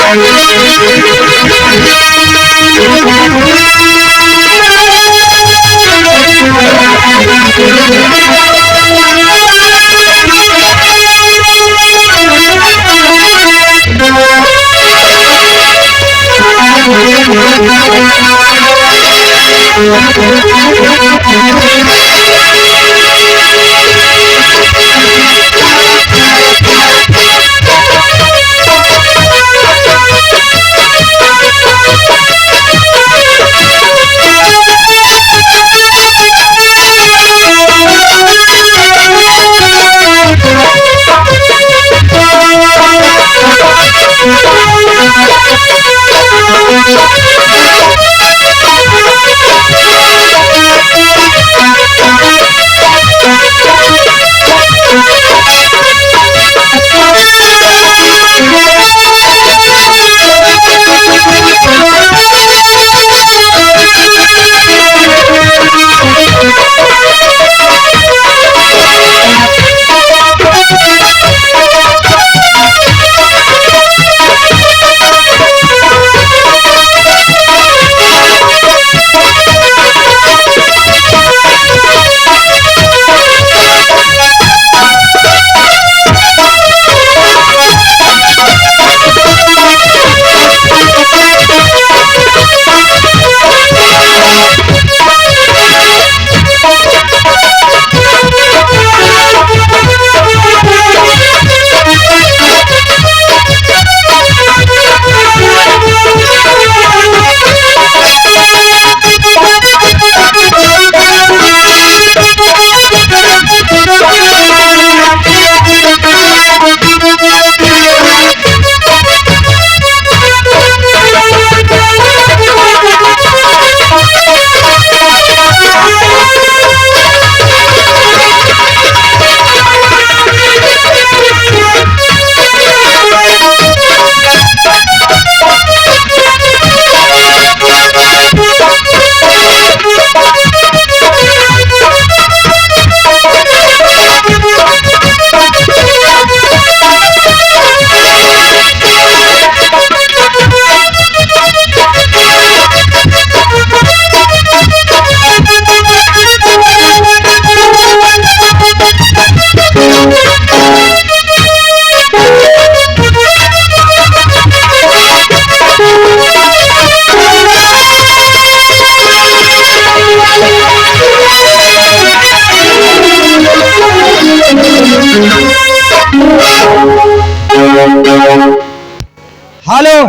Hello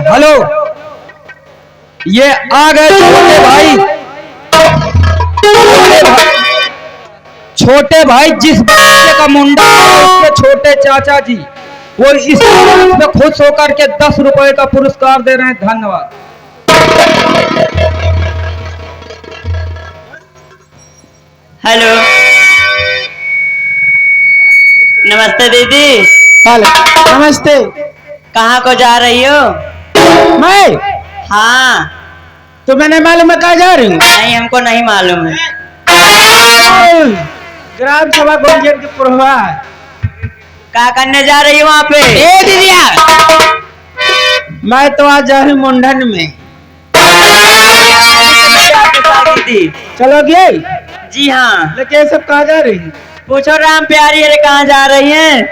hello, ये आ गए छोटे भाई। छोटे भाई जिस बच्चे का मुंडा है उसके छोटे चाचा जी, वो इस में खुश होकर के 10 रुपए का पुरस्कार दे रहे हैं। धन्यवाद। हेलो, नमस्ते दीदी। हेलो, नमस्ते। कहाँ को जा रही हो? मैं? हाँ। तो मैंने मालूम है कहाँ जा रही हूँ? नहीं, हमको नहीं मालूम है। ग्राम सभा गोलजेट के पुरवा। क्या करने जा रही हो वहाँ पे? ए दीदिया, मैं तो आज जा रही हूँ मुंडन में। दीदी चलोगे? जी हाँ। लेकिन ये सब कहाँ जा रही है? पूछो राम प्यारी, अरे कहाँ जा रही हैं?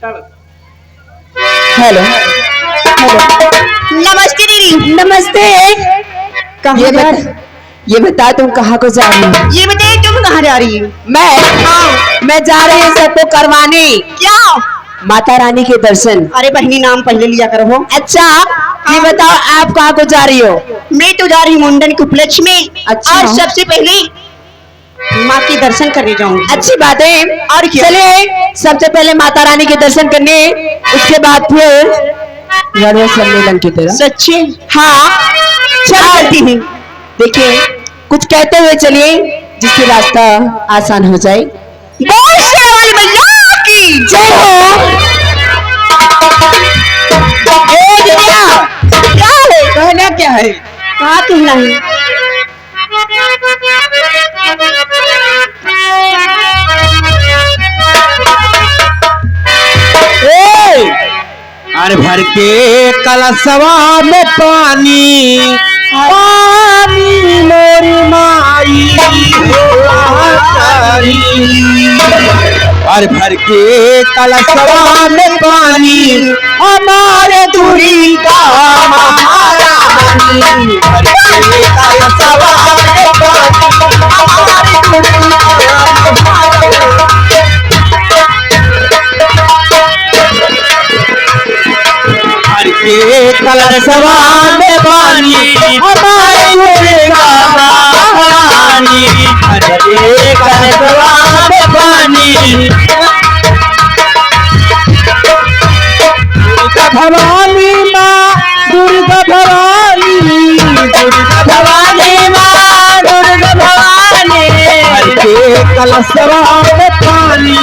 चलो। हेलो हेलो, नमस्ते दीदी। नमस्ते। ये बता तुम कहाँ को जा रही हो? ये बताइए तुम कहाँ जा रही हो? मैं जा रही हूँ सबको करवाने। क्या? माता रानी के दर्शन। अरे बहनी, नाम पहले लिया करो। अच्छा, ये बताओ आप कहाँ को जा रही हो? मैं तो जा रही हूँ मुंडन के उपलक्ष्य में। अच्छा। और सबसे पहले माँ के दर्शन करने जाऊंगी। अच्छी बात है। और चलिए सबसे पहले माता रानी के दर्शन करने, उसके बाद फिर गणेश सम्मेलन की तरफ। सच्ची? हाँ चलती हैं। देखिए कुछ कहते हुए चलिए जिससे रास्ता आसान हो जाए। बोल शेरावाली मैया की जय हो। क्या है? कहना क्या है? कहा कहना है? अरे भर के कलशवा में पानी पानी मोरी माई और भर के कलशवा में पानी हमारे दूरी का महारानी भर के कलशवा में पानी हमारे दूरी हर के कलशवा में पानी हमारे दूरी का महारानी हर के कलशवा में पानी भवानी माँ दुर्गा भवानी दुर्गा भवानी माँ दुर्गा भवानी हर के कलशवा में पानी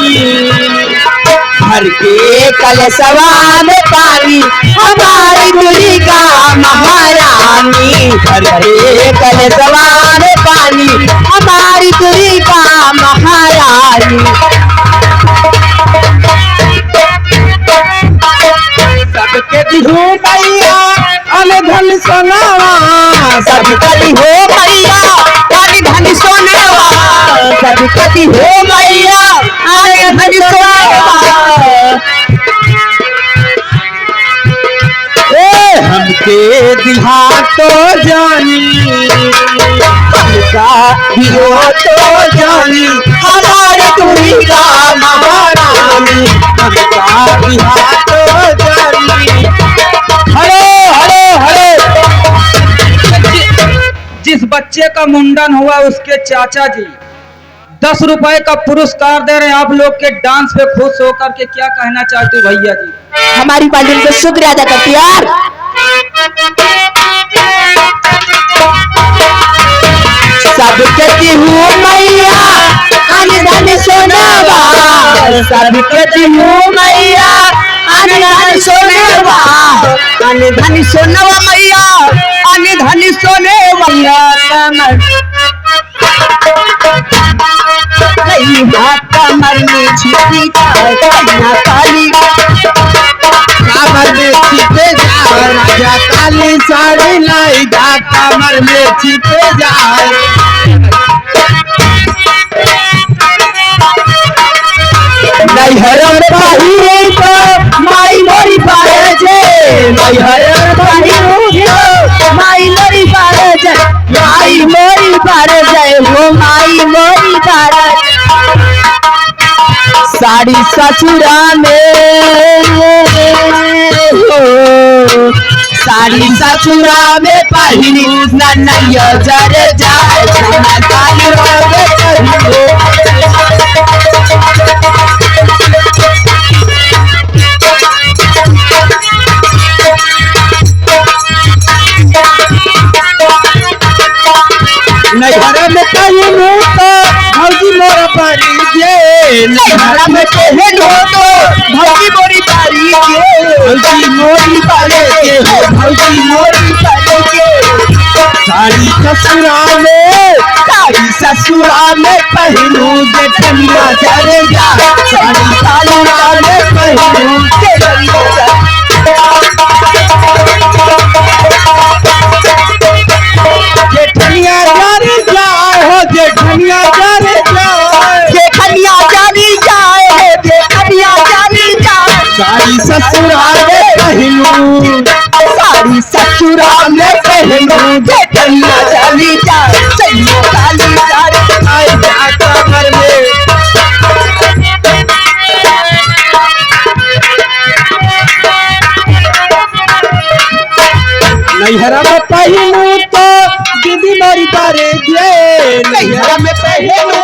हर के कलशवा में पानी हमारी दुर्गा महारानी हर के कलशवा में पानी हमारी दुर्गा महारानी सबके दिहो मैया अनधन सोनावा सबके दिहो मैया अनधन सोनावा सबके दिहो मैया अनधन सोनावा ए हमके दिहा तो जानी हमका दिहो तो जानी हमारी दुर्गा महारानी हमका दिहा तो जानी हरे हरे हरे जिस बच्चे का मुंडन हुआ उसके चाचा जी 10 रुपए का पुरस्कार दे रहे हैं। आप लोग के डांस पे खुश होकर के क्या कहना चाहते हो भैया जी? हमारी पार्टी को शुक्रिया अदा करती है यार। सब कहती हूँ मैया अनधन सोनावा सब कहती हूँ मैया अनधन सोनावा अनधन सोनावा मैया अनधन सोनेवा कमर में छिपी कन्या काली कमर में छिपे जा राजा काली साड़ी लाई जा कमर में छिपे जा नैहर पाही तो माई मोरी पाए जे नैहर पाही तो माई मोरी पाए जे माई मोरी पाए जे हो माई मोरी पाए साड़ी ससुरा में हो साड़ी ससुरा में पहिनी नैया जरे जाए काली नैहर में कहीं तो भौजी मोर पारी जे नैहर में कहीं तो भौजी मोरी पारी के भौजी मोरी पाले के हो भौजी मोरी पाले के साड़ी ससुरा में पहनू जेठनिया जरे जा साड़ी ससुरा में पहनू जेठनिया जरे जाए हो जेठनिया जरे जाए जेठनिया जानी जाए हो जेठनिया जानी जाए साड़ी ससुरा में पहनू साड़ी ससुरा में पहनू जेठनिया जानी जाए चलिए काली साड़ी आई जा कमर में नैहरा में पहनू तो दीदी मोरी बारे जे नैहर में पहनू